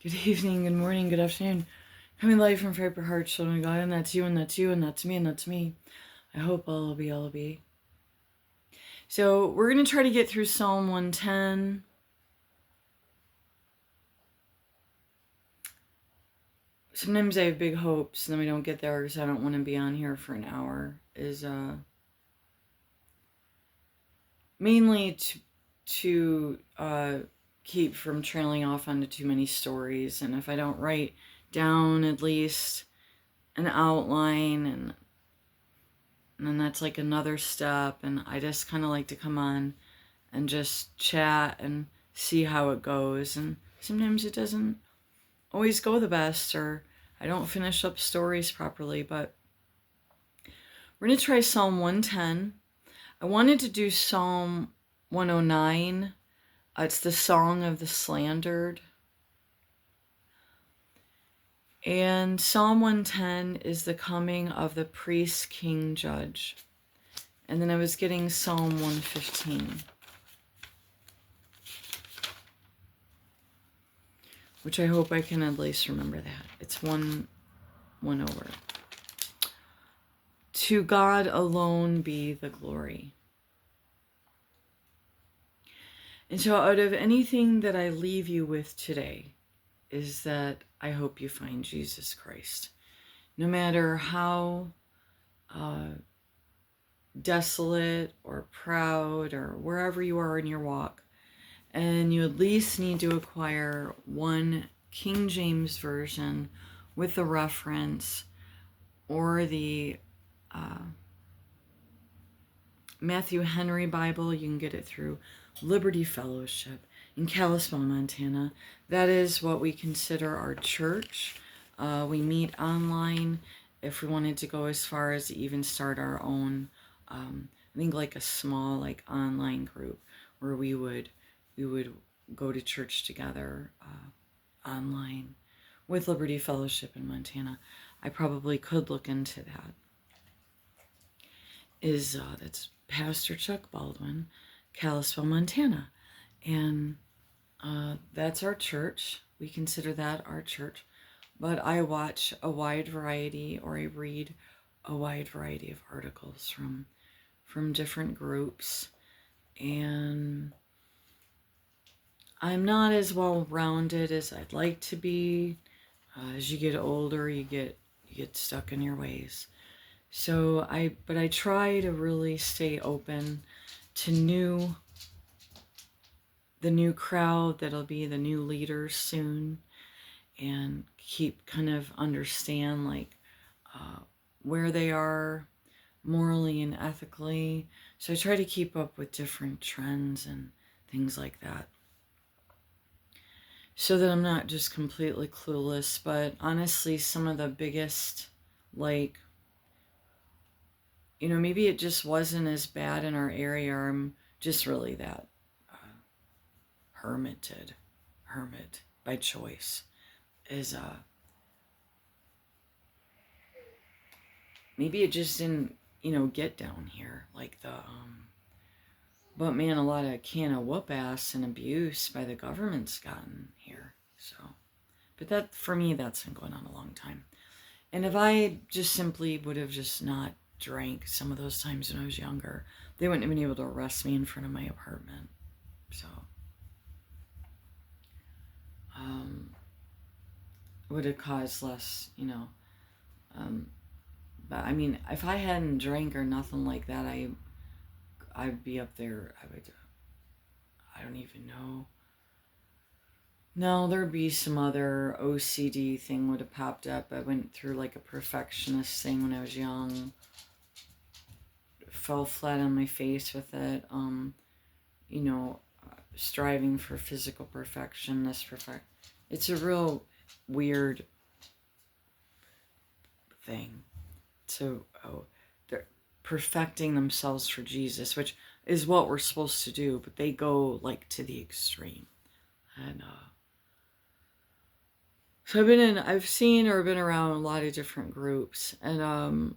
Good evening, good morning, good afternoon. Coming live from Fraper Heart, children of God, and that's you, and that's you, and that's me, and that's me. I hope all will be, all will be. So we're going to try to get through Psalm 110. Sometimes I have big hopes, and then we don't get there because I don't want to be on here for an hour. Is mainly to keep from trailing off onto too many stories, and if I don't write down at least an outline, and then that's like another step, and I just kind of like to come on and just chat and see how it goes, and sometimes it doesn't always go the best, or I don't finish up stories properly, but we're going to try Psalm 110. I wanted to do Psalm 109. It's the Song of the Slandered. And Psalm 110 is the coming of the priest, king, judge. And then I was getting Psalm 115, which I hope I can at least remember that. It's one over. To God alone be the glory. And so out of anything that I leave you with today is that I hope you find Jesus Christ. No matter how desolate or proud or wherever you are in your walk, and you at least need to acquire one King James version with the reference, or the Matthew Henry Bible. You can get it through Liberty Fellowship in Kalispell, Montana. That is what we consider our church. We meet online. If we wanted to go as far as to even start our own, I think like a small online group where we would go to church together online with Liberty Fellowship in Montana. I probably could look into that. That's Pastor Chuck Baldwin, Kalispell, Montana. And that's our church. We consider that our church. But I watch a wide variety, or I read a wide variety of articles from different groups. And I'm not as well-rounded as I'd like to be. As you get older, you get stuck in your ways. So I try to really stay open to the new crowd that'll be the new leaders soon, and keep kind of understand where they are morally and ethically. So I try to keep up with different trends and things like that, so that I'm not just completely clueless. But honestly, some of the biggest, maybe it just wasn't as bad in our area, or I'm just really that hermit by choice, is maybe it just didn't get down here like but man, a lot of can of whoop ass and abuse by the government's gotten here. So, but that, for me, that's been going on a long time. And if I just simply would have just not drank some of those times when I was younger, they wouldn't have been able to arrest me in front of my apartment. So it would have caused less, but I mean, if I hadn't drank or nothing like that, I'd be up there. I don't even know. No, there'd be some other OCD thing would have popped up. I went through like a perfectionist thing when I was young. Fell flat on my face with it. Striving for physical perfection, it's a real weird thing. So, they're perfecting themselves for Jesus, which is what we're supposed to do, but they go to the extreme. And so I've seen or been around a lot of different groups, and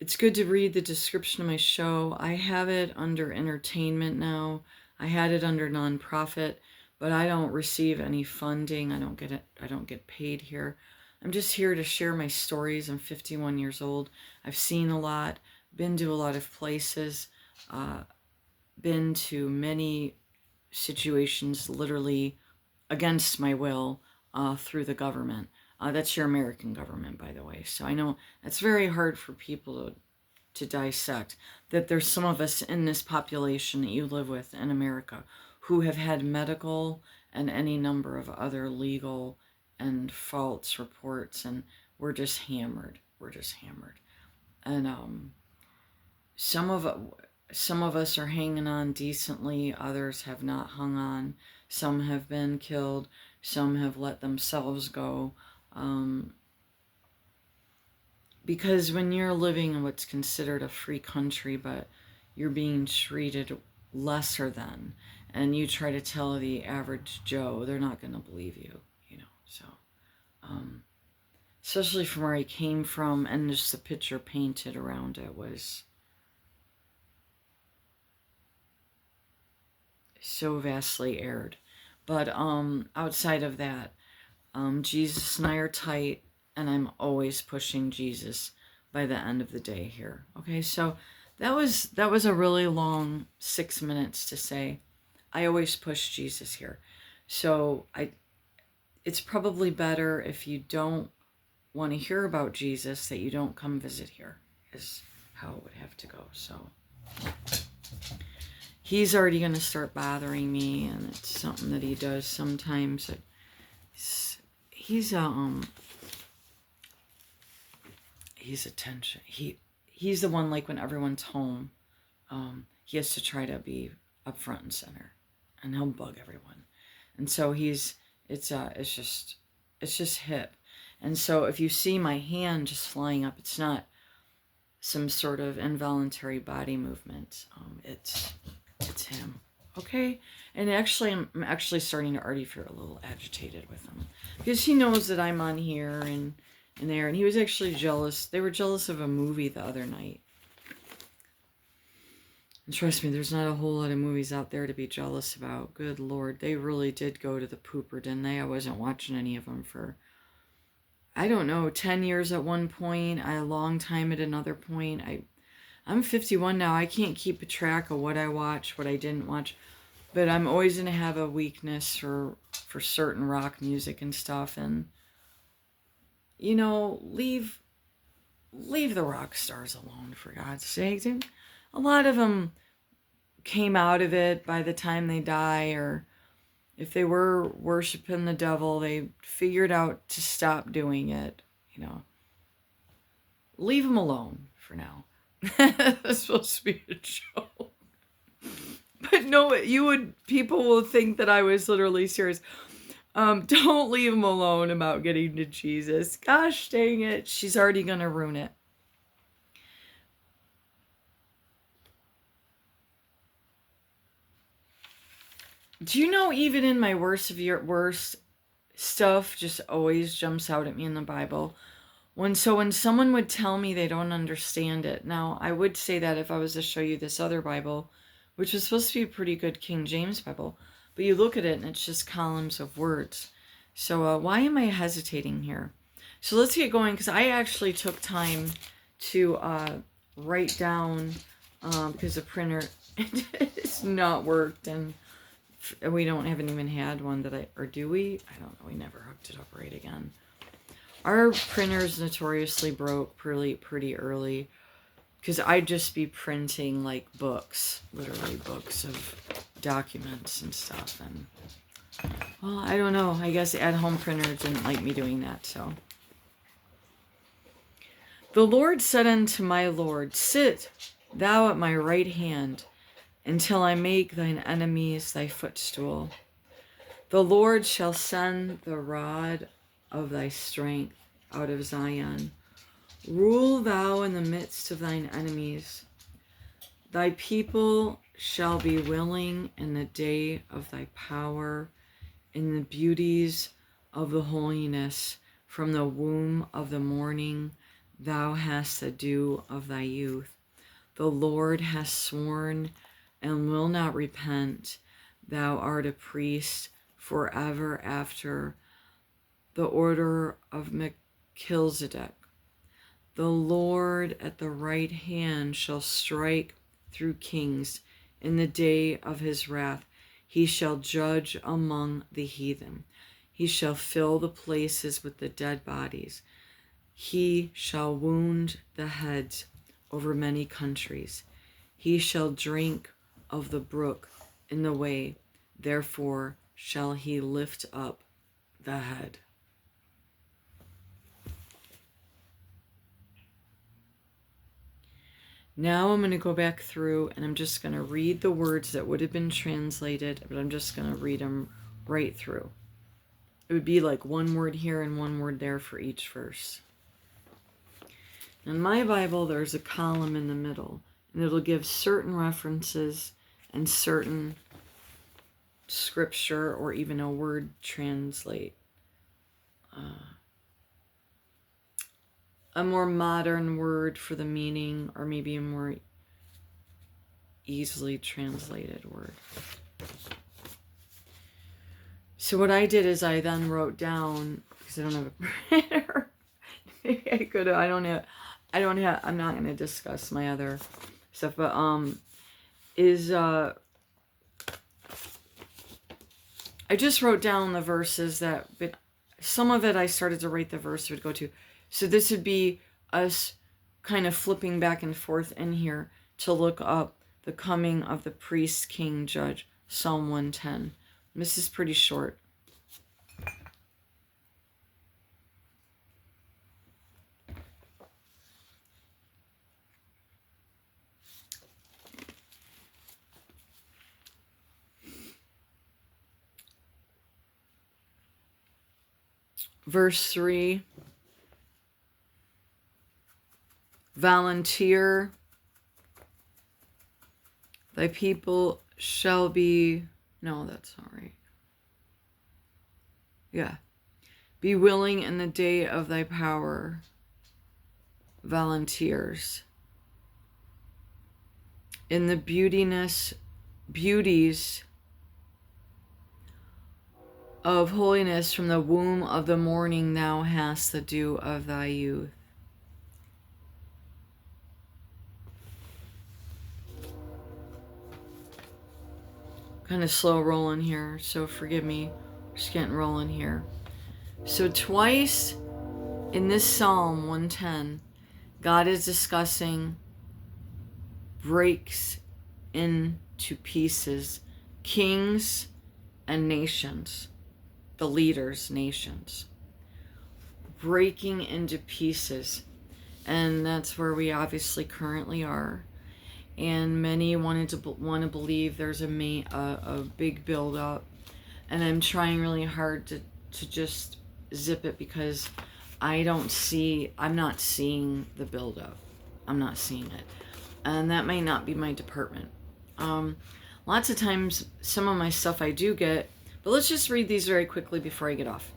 it's good to read the description of my show. I have it under entertainment now. I had it under nonprofit, but I don't receive any funding. I don't get it. I don't get paid here. I'm just here to share my stories. I'm 51 years old. I've seen a lot, been to a lot of places, been to many situations literally against my will through the government. That's your American government, by the way. So I know that's very hard for people to dissect, that there's some of us in this population that you live with in America who have had medical and any number of other legal and false reports, and we're just hammered. We're just hammered. And some of us are hanging on decently, others have not hung on. Some have been killed, some have let themselves go. Because when you're living in what's considered a free country, but you're being treated lesser than, and you try to tell the average Joe, they're not going to believe you, you know. So, especially from where I came from, and just the picture painted around it was so vastly erred. But outside of that, Jesus and I are tight, and I'm always pushing Jesus by the end of the day here. Okay, so that was a really long 6 minutes to say I always push Jesus here. So it's probably better if you don't want to hear about Jesus that you don't come visit here, is how it would have to go. So he's already going to start bothering me, and it's something that he does sometimes. He's attention. He's the one, like when everyone's home, he has to try to be up front and center, and he'll bug everyone. And so it's just hip. And so if you see my hand just flying up, it's not some sort of involuntary body movement. It's him. Okay? And actually, I'm actually starting to already feel a little agitated with him, because he knows that I'm on here and there, and he was actually jealous. They were jealous of a movie the other night. And trust me, there's not a whole lot of movies out there to be jealous about. Good Lord, they really did go to the pooper, didn't they? I wasn't watching any of them for, I don't know, 10 years at one point, a long time at another point. I'm 51 now. I can't keep a track of what I watched, what I didn't watch. But I'm always going to have a weakness for certain rock music and stuff. And, you know, leave the rock stars alone, for God's sake. And a lot of them came out of it by the time they die, or if they were worshiping the devil, they figured out to stop doing it, you know. Leave them alone for now. That's supposed to be a joke. But no, people will think that I was literally serious. Don't leave them alone about getting to Jesus. Gosh dang it. She's already going to ruin it. Do you know, even in my worst of your worst stuff just always jumps out at me in the Bible? When someone would tell me they don't understand it. Now, I would say that if I was to show you this other Bible, which was supposed to be a pretty good King James Bible, but you look at it and it's just columns of words. So why am I hesitating here? So let's get going, because I actually took time to write down, because the printer it's not worked, and we haven't even had one or do we? I don't know. We never hooked it up right again. Our printers notoriously broke pretty early, because I'd just be printing like books, literally books of documents and stuff. And, well, I don't know. I guess the at-home printer didn't like me doing that, so. The Lord said unto my Lord, sit thou at my right hand, until I make thine enemies thy footstool. The Lord shall send the rod of thy strength out of Zion. Rule thou in the midst of thine enemies. Thy people shall be willing in the day of thy power, in the beauties of the holiness. From the womb of the morning thou hast the dew of thy youth. The Lord has sworn and will not repent. thou art a priest forever after the order of Melchizedek. The Lord at the right hand shall strike through kings in the day of his wrath. He shall judge among the heathen. He shall fill the places with the dead bodies. He shall wound the heads over many countries. He shall drink of the brook in the way. Therefore shall he lift up the head. Now I'm going to go back through and I'm just going to read the words that would have been translated, but I'm just going to read them right through. It would be like one word here and one word there for each verse. In my Bible, there's a column in the middle, and it'll give certain references and certain scripture or even a word translate. A more modern word for the meaning, or maybe a more easily translated word. So what I did is I then wrote down, because I don't have a printer. Maybe I could have. I'm not going to discuss my other stuff, but I just wrote down the verses that, but some of it I started to write the verse it would go to. So this would be us kind of flipping back and forth in here to look up the coming of the priest, king, judge, Psalm 110. This is pretty short. Verse 3. Volunteer. Thy people shall be... No, that's not right. Yeah. Be willing in the day of thy power. Volunteers. In the beauties of holiness, from the womb of the morning thou hast the dew of thy youth. Kind of slow rolling here, so forgive me. Just getting rolling here. So twice in this Psalm 110, God is discussing breaks into pieces kings and nations, the leaders, nations, breaking into pieces. And that's where we obviously currently are. And many want to believe there's a big build-up. And I'm trying really hard to just zip it because I'm not seeing the build-up. I'm not seeing it. And that may not be my department. Lots of times, some of my stuff I do get, but let's just read these very quickly before I get off.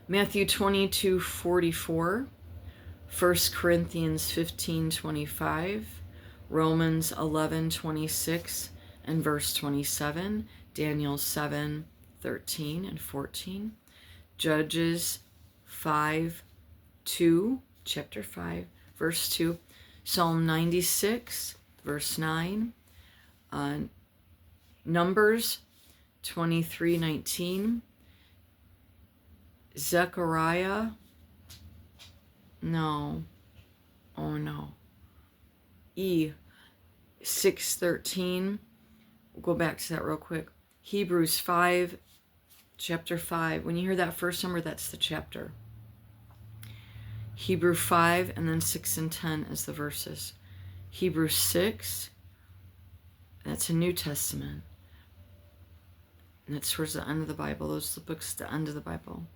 Matthew 22:44, 1 Corinthians 15:25, Romans 11:26 and verse 27, Daniel 7:13 and 14, Judges 5:2, chapter 5, verse 2, Psalm 96, verse 9, Numbers 23:19, Zechariah, no, oh no, 6:13, we'll go back to that real quick, Hebrews 5, chapter 5, when you hear that first number, that's the chapter. Hebrew 5, and then 6 and 10 is the verses. Hebrew 6, that's a New Testament. And that's towards the end of the Bible. Those are the books at the end of the Bible.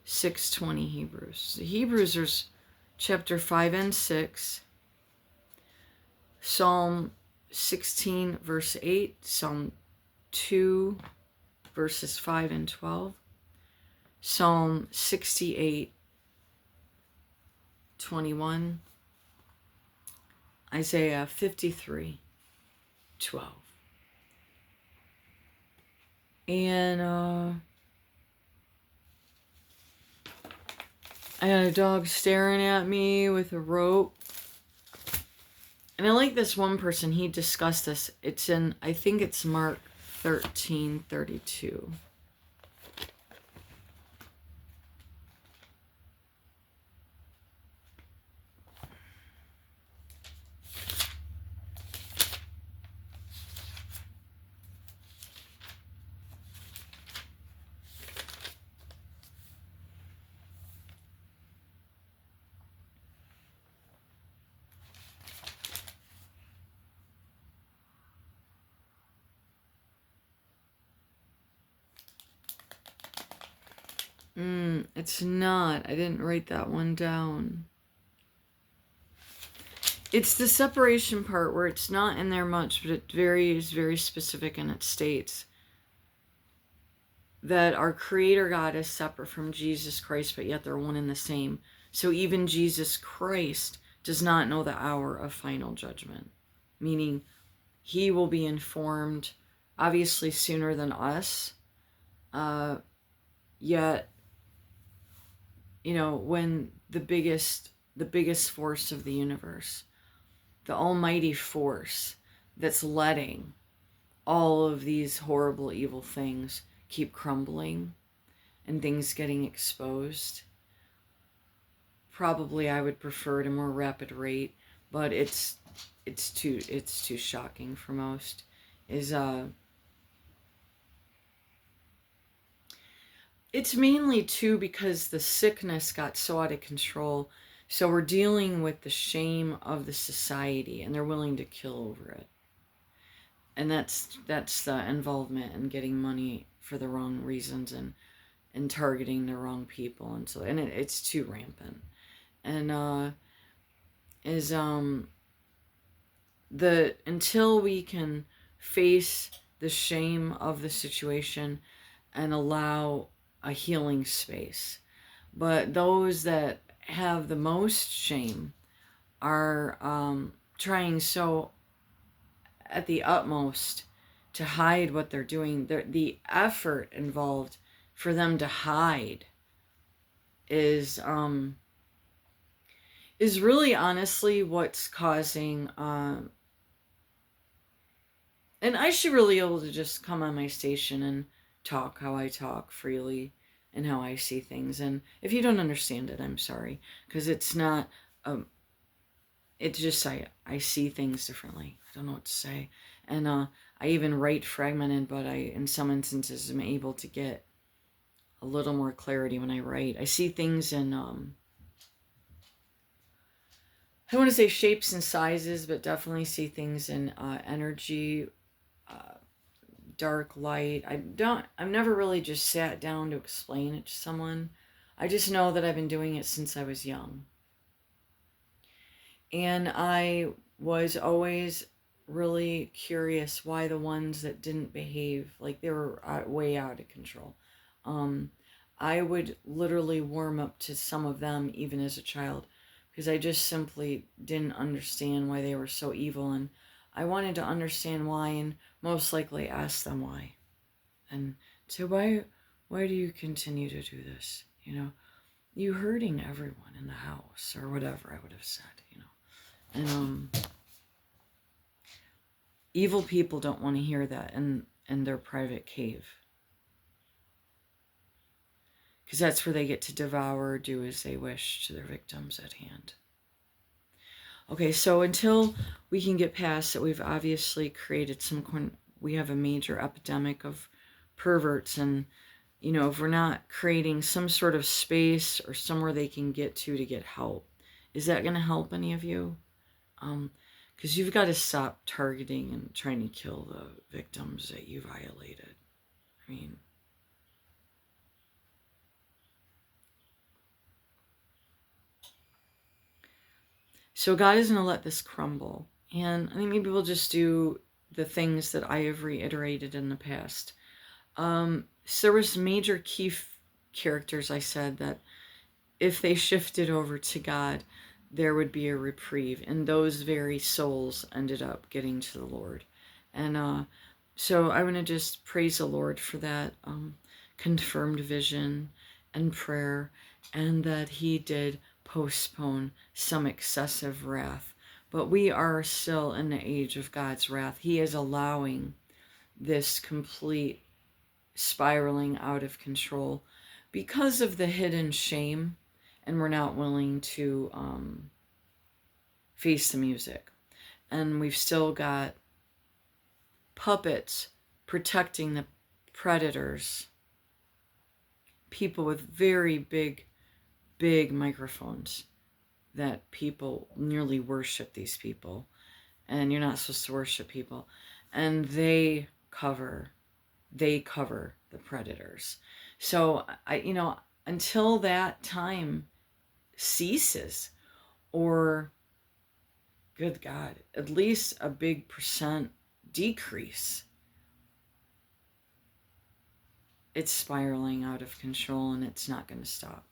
6:20 Hebrews. The Hebrews are chapter 5 and 6. Psalm 16, verse 8. Psalm 2, verses 5 and 12. Psalm 68, 21. Isaiah 53, 12. And I got a dog staring at me with a rope. And I like this one person, he discussed this. It's in, I think it's Mark 13:32. It's not. I didn't write that one down. It's the separation part where it's not in there much, but it is very specific, and it states that our Creator God is separate from Jesus Christ, but yet they're one and the same. So even Jesus Christ does not know the hour of final judgment, meaning he will be informed obviously sooner than us. Yet, you know, when the biggest force of the universe, the almighty force that's letting all of these horrible, evil things keep crumbling and things getting exposed, probably I would prefer at a more rapid rate, but it's too shocking for most. It's mainly too because the sickness got so out of control. So we're dealing with the shame of the society, and they're willing to kill over it. And that's the involvement in getting money for the wrong reasons, and targeting the wrong people, and so it's too rampant. And until we can face the shame of the situation and allow a healing space. But those that have the most shame are trying so at the utmost to hide what they're doing. The effort involved for them to hide is really honestly what's causing and I should really be able to just come on my station and talk how I talk freely and how I see things. And if you don't understand it, I'm sorry, because it's not it's just I see things differently. I don't know what to say. And I even write fragmented, but I in some instances am able to get a little more clarity when I write. I see things in I don't want to say shapes and sizes, but definitely see things in energy, dark, light. I've never really just sat down to explain it to someone. I just know that I've been doing it since I was young. And I was always really curious why the ones that didn't behave, like they were way out of control. I would literally warm up to some of them even as a child, because I just simply didn't understand why they were so evil, and I wanted to understand why, and most likely ask them why. And so why do you continue to do this? You know, you hurting everyone in the house, or whatever I would have said, you know. And evil people don't want to hear that in their private cave, because that's where they get to devour, do as they wish to their victims at hand. Okay, so until we can get past that, we've obviously created we have a major epidemic of perverts, and, you know, if we're not creating some sort of space or somewhere they can get to get help, is that going to help any of you? Because you've got to stop targeting and trying to kill the victims that you violated. I mean, so God is going to let this crumble. And I think maybe we'll just do the things that I have reiterated in the past. So there was major key characters I said that if they shifted over to God, there would be a reprieve. And those very souls ended up getting to the Lord. And So I want to just praise the Lord for that confirmed vision and prayer, and that he did postpone some excessive wrath. But we are still in the age of God's wrath. He is allowing this complete spiraling out of control because of the hidden shame, and we're not willing to face the music. And we've still got puppets protecting the predators, people with very big microphones, that people nearly worship these people, and you're not supposed to worship people, and they cover the predators. So until that time ceases, or good God, at least a big percent decrease, it's spiraling out of control, and it's not going to stop.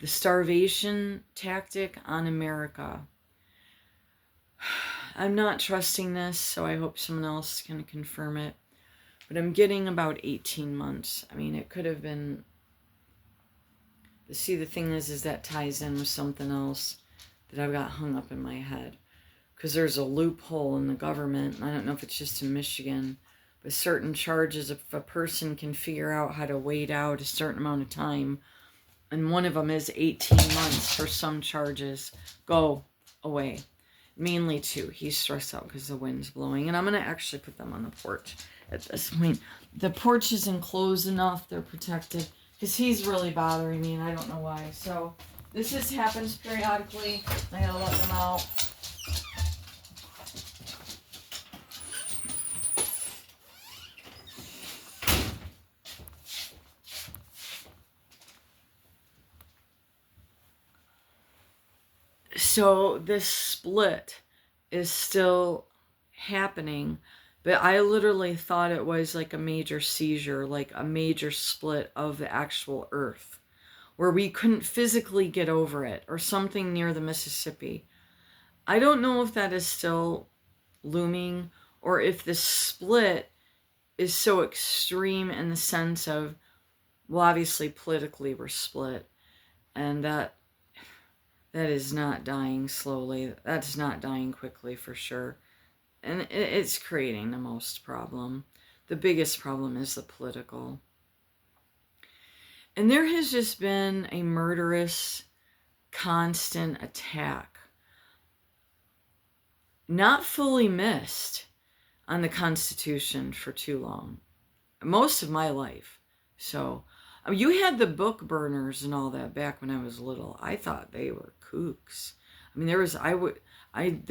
The starvation tactic on America, I'm not trusting this, so I hope someone else can confirm it, but I'm getting about 18 months. I mean, it could have been. See, the thing is that ties in with something else that I've got hung up in my head, because there's a loophole in the government, and I don't know if it's just in Michigan, but certain charges, if a person can figure out how to wait out a certain amount of time, and one of them is 18 months for some charges, go away. Mainly two. He's stressed out because the wind's blowing, and I'm going to actually put them on the porch at this point. The porch is enclosed enough, they're protected, because he's really bothering me, and I don't know why. So this just happens periodically. I gotta let them out. So this split is still happening, but I literally thought it was like a major seizure, like a major split of the actual earth, where we couldn't physically get over it, or something near the Mississippi. I don't know if that is still looming, or if the split is so extreme in the sense of, well, obviously politically we're split, and that is not dying slowly. That's not dying quickly for sure. And it's creating the most problem. The biggest problem is the political. And there has just been a murderous, constant attack, not fully missed, on the Constitution for too long. Most of my life. So, you had the book burners and all that back when I was little. I thought they were kooks. I mean, there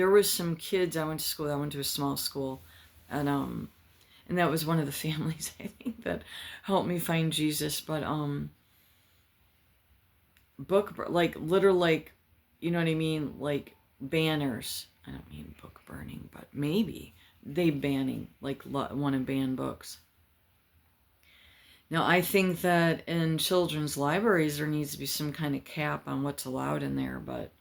was some kids. I went to school. I went to a small school, and that was one of the families, I think, that helped me find Jesus. But literal, like, you know what I mean, like banners. I don't mean book burning, but maybe they banning, like, want to ban books. Now, I think that in children's libraries there needs to be some kind of cap on what's allowed in there, but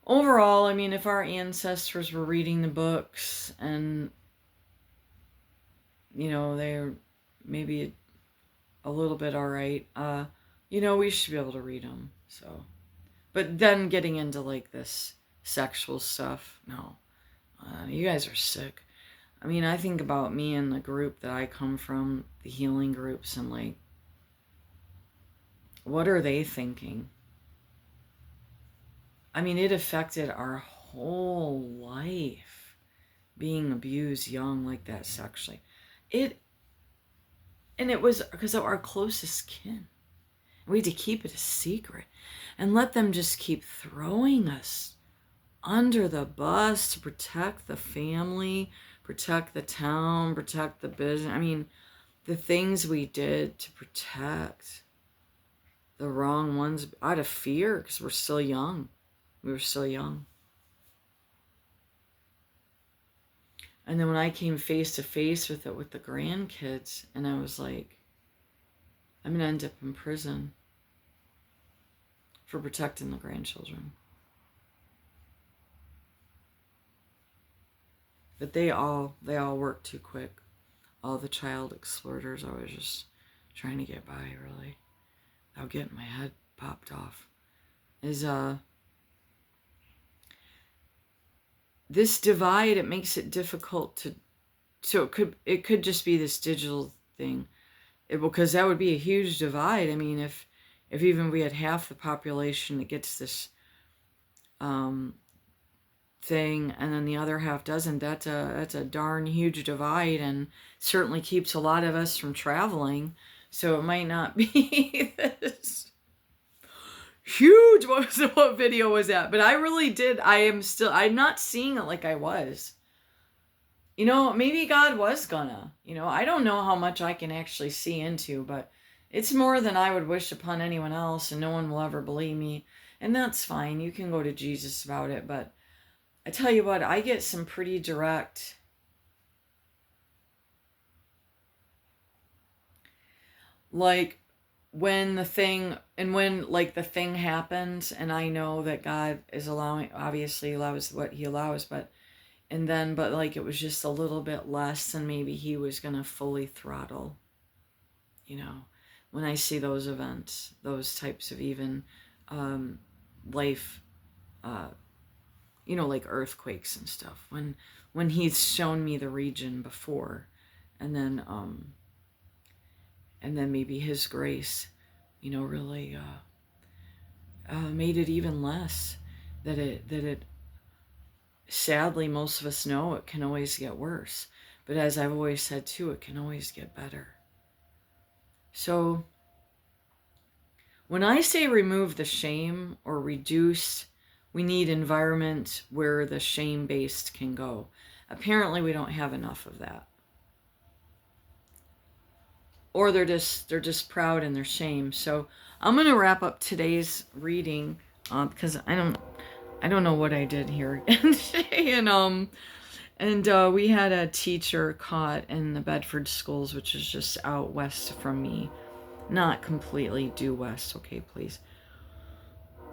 overall, I mean, if our ancestors were reading the books and, they're maybe a little bit all right, we should be able to read them. So, but then getting into like this sexual stuff, no, you guys are sick. I mean, I think about me and the group that I come from, the healing groups, and like, what are they thinking? I mean, it affected our whole life, being abused young like that sexually. And it was because of our closest kin. We had to keep it a secret and let them just keep throwing us under the bus to protect the family, protect the town, protect the business. I mean, the things we did to protect the wrong ones out of fear, because we're still young. We were still young. And then when I came face to face with it with the grandkids, and I was like, I'm going to end up in prison for protecting the grandchildren. But they all work too quick. All the child explorers, I was just trying to get by, really, without getting my head popped off. This divide, it makes it difficult to, so it could just be this digital thing, because that would be a huge divide. I mean, if even we had half the population that gets this thing, and then the other half doesn't, that's a darn huge divide, and certainly keeps a lot of us from traveling. So it might not be this huge. What video was that? But I really did. I'm not seeing it like I was. Maybe God was gonna. I don't know how much I can actually see into, but it's more than I would wish upon anyone else, and no one will ever believe me. And that's fine. You can go to Jesus about it, but I tell you what, I get some pretty direct, like, when the thing happens, and I know that God is obviously allows what he allows, but like, it was just a little bit less than maybe he was going to fully throttle, when I see those events, those types of even life, like earthquakes and stuff, when he's shown me the region before, and then maybe his grace, really made it even less, that it sadly, most of us know it can always get worse, but as I've always said too, it can always get better. So when I say remove the shame or reduce, we need environment where the shame-based can go. Apparently we don't have enough of that. Or they're just proud in their shame. So I'm going to wrap up today's reading because I don't know what I did here again today. And we had a teacher caught in the Bedford schools, which is just out west from me. Not completely due west, okay, please.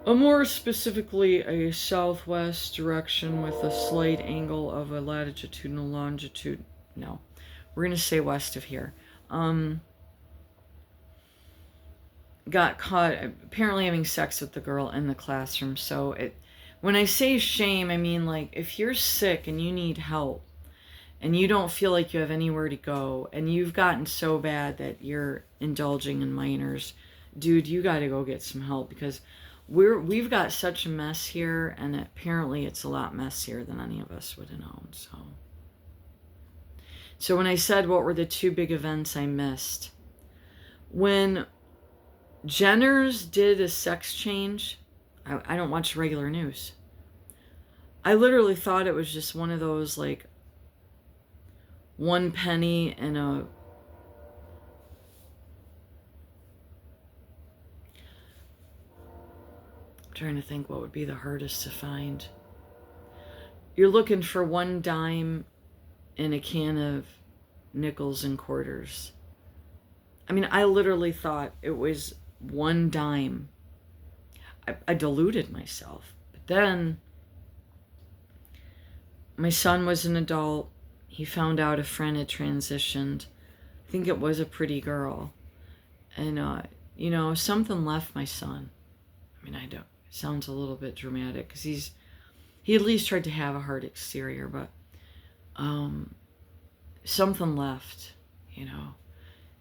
More specifically, a southwest direction with a slight angle of a latitudinal longitude. No, we're going to say west of here. Got caught apparently having sex with the girl in the classroom. So when I say shame, I mean, like, if you're sick and you need help and you don't feel like you have anywhere to go and you've gotten so bad that you're indulging in minors, dude, you got to go get some help, because we've got such a mess here, and apparently it's a lot messier than any of us would have known. So when I said what were the two big events I missed, when Jenners did a sex change, I don't watch regular news. I literally thought it was just one of those, like, one penny in a I'm trying to think what would be the hardest to find. You're looking for one dime in a can of nickels and quarters. I mean, I literally thought it was one dime. I deluded myself. But then my son was an adult. He found out a friend had transitioned. I think it was a pretty girl. And, something left my son. I mean, it sounds a little bit dramatic, because he at least tried to have a hard exterior, but something left,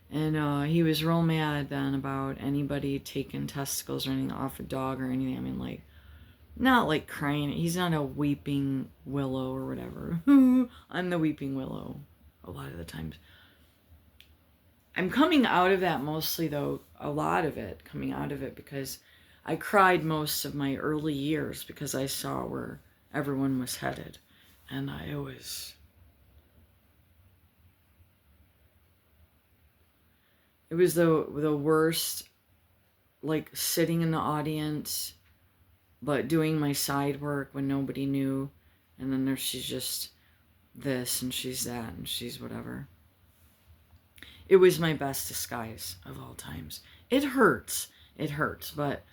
And he was real mad then about anybody taking testicles or anything off a dog or anything. I mean, like, not like crying. He's not a weeping willow or whatever. I'm the weeping willow a lot of the times. I'm coming out of that mostly, though, a lot of it, coming out of it, because I cried most of my early years because I saw where everyone was headed. And it was the worst, like, sitting in the audience, but doing my side work when nobody knew. And then she's just this, and she's that, and she's whatever. It was my best disguise of all times. It hurts, but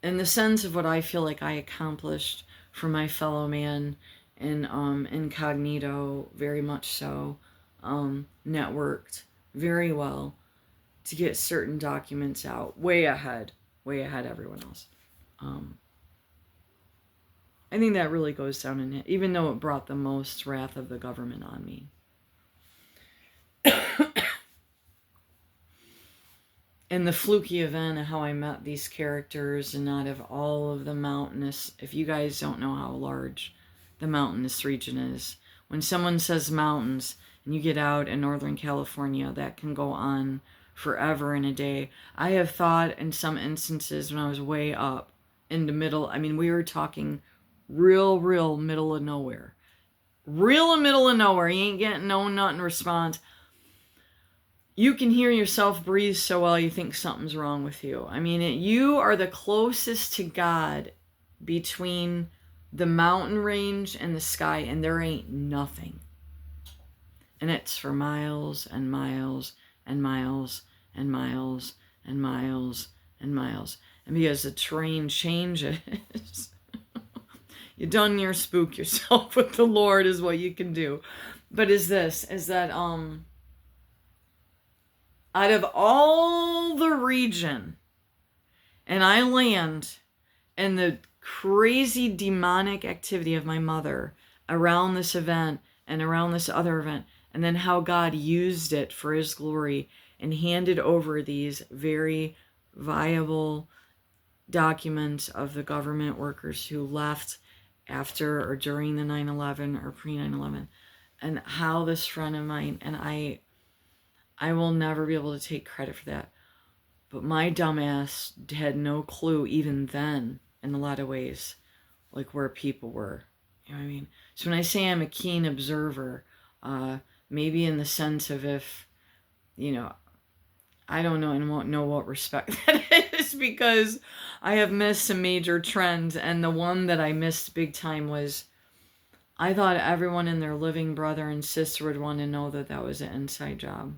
in the sense of what I feel like I accomplished for my fellow man and incognito, very much so, networked very well to get certain documents out way ahead everyone else. I think that really goes down in it, even though it brought the most wrath of the government on me. And the fluky event of how I met these characters, and out of all of the mountainous, if you guys don't know how large the mountainous region is, when someone says mountains and you get out in Northern California, that can go on forever in a day. I have thought in some instances when I was way up in the middle, I mean, we were talking real middle of nowhere. Real middle of nowhere. You ain't getting no nothing response. You can hear yourself breathe so well you think something's wrong with you. I mean, you are the closest to God between the mountain range and the sky, and there ain't nothing. And it's for miles and miles and miles and miles and miles and miles. And because the terrain changes, you done near spook yourself with the Lord is what you can do. But is that out of all the region, and I land, and the crazy demonic activity of my mother around this event and around this other event, and then how God used it for his glory and handed over these very viable documents of the government workers who left after or during the 9/11 or pre 9/11, and how this friend of mine, and I will never be able to take credit for that. But my dumbass had no clue even then, in a lot of ways, like where people were. You know what I mean? So when I say I'm a keen observer, maybe in the sense of if, I don't know and won't know what respect that is, because I have missed some major trends. And the one that I missed big time was, I thought everyone and their living brother and sister would want to know that that was an inside job.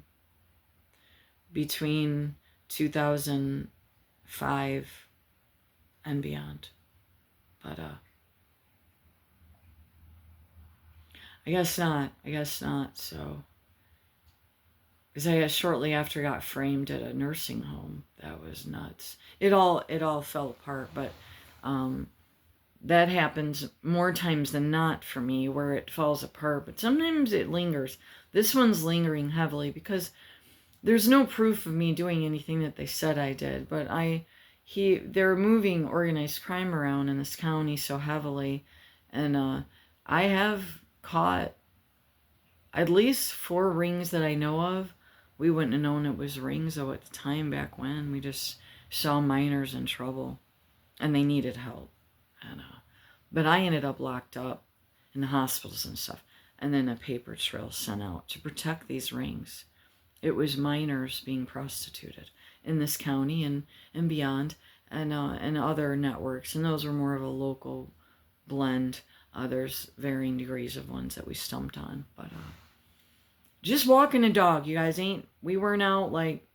Between 2005 and beyond. But I guess not. So, because I shortly after got framed at a nursing home. That was nuts. It all fell apart. But that happens more times than not for me, where it falls apart. But sometimes it lingers. This one's lingering heavily because there's no proof of me doing anything that they said I did, but they're moving organized crime around in this county so heavily, and I have caught at least 4 rings that I know of. We wouldn't have known it was rings, though, at the time back when. We just saw minors in trouble, and they needed help. And but I ended up locked up in the hospitals and stuff, and then a paper trail sent out to protect these rings. It was minors being prostituted in this county and beyond, and other networks, and those were more of a local blend. There's varying degrees of ones that we stumped on, but just walking a dog, you guys we weren't out like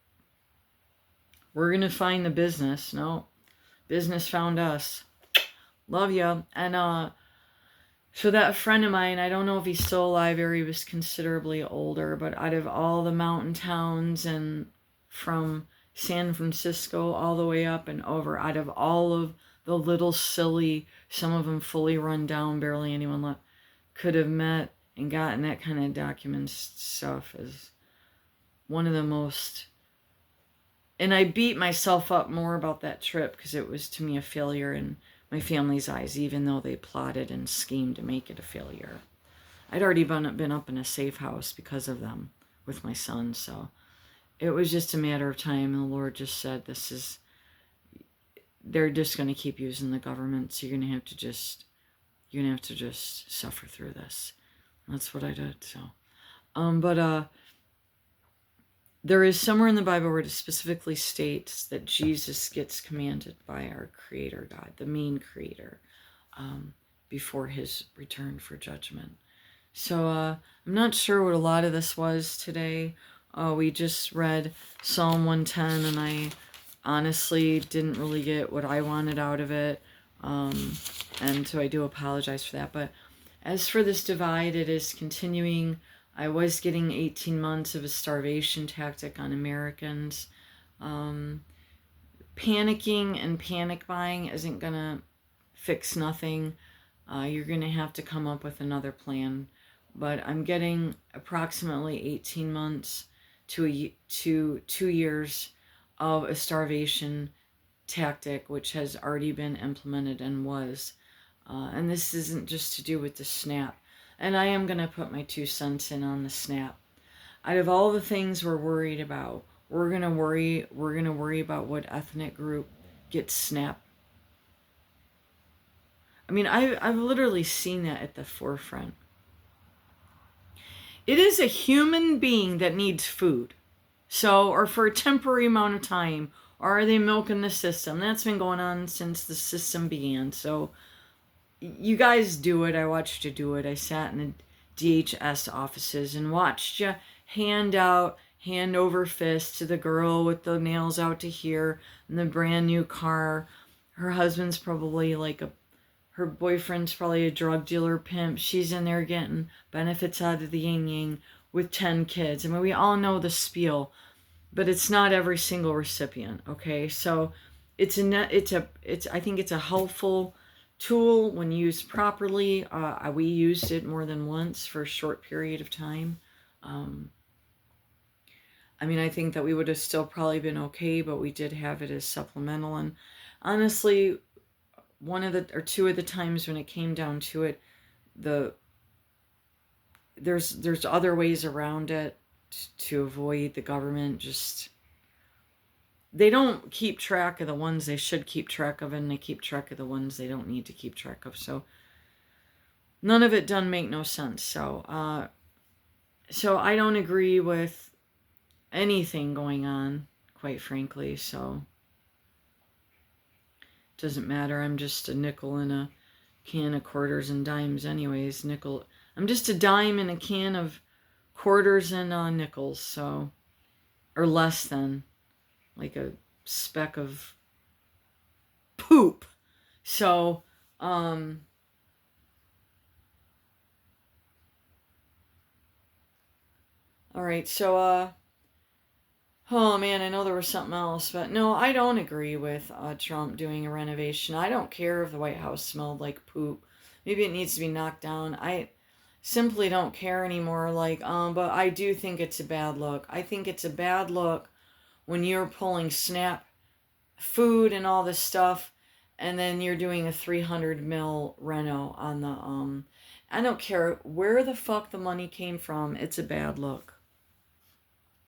we're gonna find the business. No, business found us. Love ya. And so that friend of mine, I don't know if he's still alive or he was considerably older, but out of all the mountain towns and from San Francisco all the way up and over, out of all of the little silly, some of them fully run down, barely anyone left, could have met and gotten that kind of documents stuff is one of the most... And I beat myself up more about that trip because it was, to me, a failure in my family's eyes, even though they plotted and schemed to make it a failure. I'd already been up in a safe house because of them with my son, so it was just a matter of time, and the Lord just said, they're just going to keep using the government, so you're going to have to just suffer through this. And that's what I did, so. But there is somewhere in the Bible where it specifically states that Jesus gets commanded by our Creator God, the main Creator, before his return for judgment. So I'm not sure what a lot of this was today. We just read Psalm 110, and I honestly didn't really get what I wanted out of it. And so I do apologize for that. But As for this divide, it is continuing. I was getting 18 months of a starvation tactic on Americans. Panicking and panic buying isn't going to fix nothing. You're going to have to come up with another plan. But I'm getting approximately 18 months to 2 years of a starvation tactic, which has already been implemented and was. And this isn't just to do with the SNAP. And I am going to put my 2 cents in on the SNAP. Out of all the things we're worried about, we're going to worry about what ethnic group gets SNAP. I mean, I've literally seen that at the forefront. It is a human being that needs food. So, or for a temporary amount of time, or are they milking the system? That's been going on since the system began. So, you guys do it. I watched you do it. I sat in the DHS offices and watched you hand over fist to the girl with the nails out to here and the brand new car. Her husband's probably her boyfriend's probably a drug dealer pimp. She's in there getting benefits out of the yin yang with 10 kids. I mean, we all know the spiel, but it's not every single recipient. Okay, so I think it's a helpful tool when used properly. We used it more than once for a short period of time. I mean, I think that we would have still probably been okay, but we did have it as supplemental. And honestly, two of the times when it came down to it, there's other ways around it to avoid the government just. They don't keep track of the ones they should keep track of, and they keep track of the ones they don't need to keep track of. So none of it done make no sense. So I don't agree with anything going on, quite frankly. So it doesn't matter. I'm just a nickel in a can of quarters and dimes, anyways. I'm just a dime in a can of quarters and nickels. So, or less than. Like a speck of poop. So, all right, so, oh man, I know there was something else, but no, I don't agree with Trump doing a renovation. I don't care if the White House smelled like poop. Maybe it needs to be knocked down. I simply don't care anymore. But I do think it's a bad look. I think it's a bad look when you're pulling SNAP food and all this stuff, and then you're doing a 300 mil reno on the I don't care where the fuck the money came from. It's a bad look.